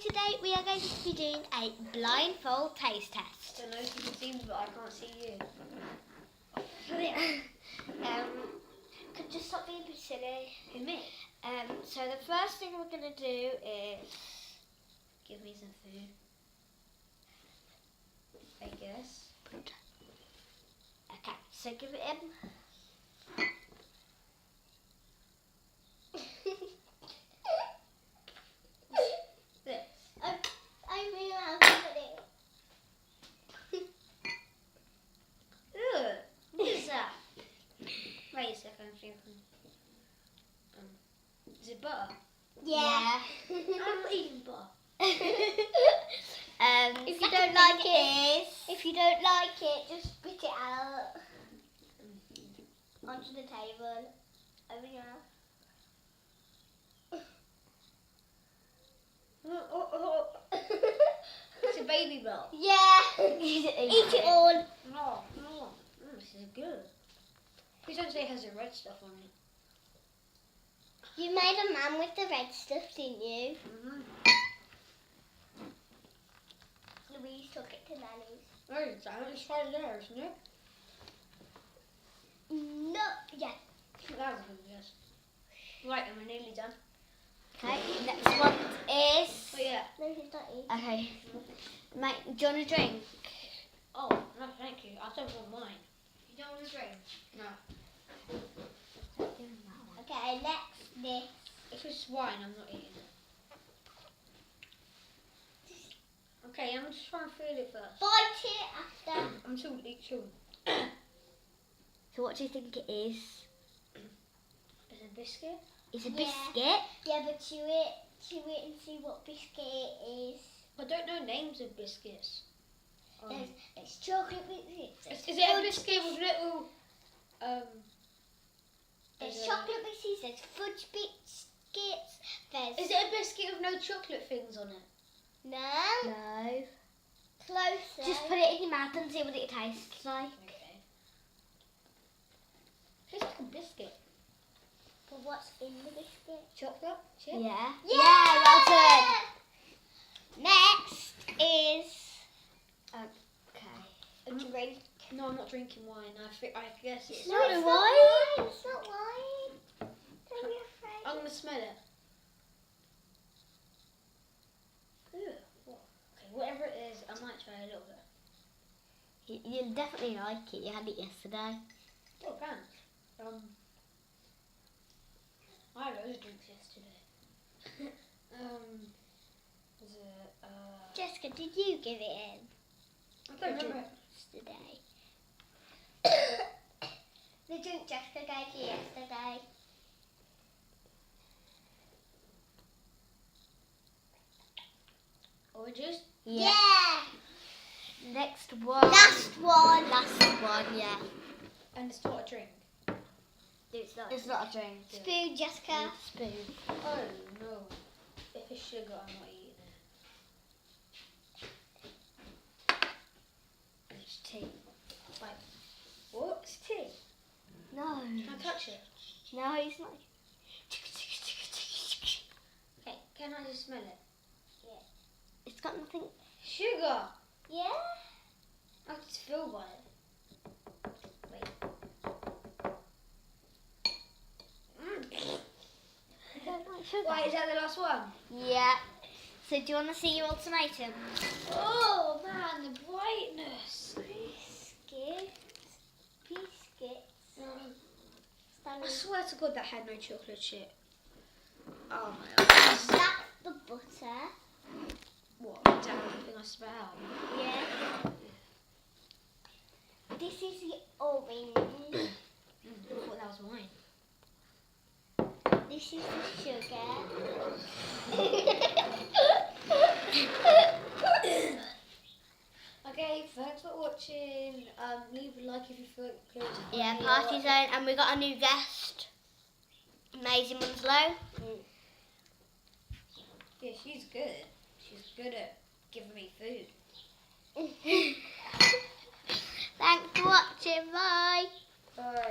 today we are going to be doing a blindfold taste test. I don't know if you can see me, but I can't see you. Could just stop being a bit silly. Who, me? So the first thing we're going to do is Give me some food. I guess. okay, so give it in. This. I really have to put it. Ugh. What is that? Wait a second, I'm thinking. Is it butter? Yeah. I'm not eating butter. If you don't like it, just spit it out onto the table. Over your mouth. It's a baby bell. Yeah. Eat it all. No. This is good. Please don't say it has the red stuff on it. You made a man with the red stuff, didn't you? Louise took it to Nanny's. Oh, it's right there, isn't it? No, yeah. That was a good guess. Right, and we're nearly done. Okay, next one is... Oh, yeah. No, he's not eating. Okay. Mate, do you want a drink? Oh, no, thank you. I don't want mine. You don't want a drink? No. Okay, next, this. If it's wine, I'm not eating it. Okay, I'm just trying to feel it first. Bite it after. I'm too chewing. So what do you think it is? Is it a biscuit? It's a Yeah. biscuit. Yeah, but chew it and see what biscuit it is. I don't know names of biscuits. There's chocolate biscuits. Is it a biscuit with little... There's chocolate biscuits, there's fudge biscuits, there's... Is it a biscuit with no chocolate things on it? No. No. Closer. Just put it in your mouth and see what it tastes like. Okay. Tastes like a biscuit. But what's in the biscuit? Chocolate chip? Yeah. Yeah, well done. Next is... Okay. A drink. No, I'm not drinking wine. I guess it's... No, it's not wine. It's not wine. Don't be afraid. I'm going to smell it. Ew. Okay, whatever it is, I might try a little bit. You'll definitely like it. You had it yesterday. Oh, thanks. I had loads of drinks yesterday. Was it, Jessica, did you give it in? I don't remember. Yesterday. The drink Jessica gave you yesterday. Oranges? Yeah. Next one. Last one, yeah. And it's not a drink. It's not a drink. Spoon, Jessica. Spoon. Oh no. If it's sugar, I'm not eating it. It's tea. Like, what? It's tea? No. Can I touch it? No, it's not. Okay, can I just smell it? It's got nothing. Sugar! Yeah? I can just feel by it. Wait. I don't like sugar. Wait, is that the last one? Yeah. So do you want to see your ultimatum? Oh man, the brightness. Biscuits. I swear to God that had no chocolate chip. Oh my God. That's the butter. What? Is that everything I spat out? Yeah. This is the orange. I thought that was wine. This is the sugar. Okay, thanks for watching. Leave a like if you feel it. Yeah, party zone, and we got a new guest, Maisie Munslow. Yeah, she's good. She's good at giving me food. Thanks for watching. Bye. Bye.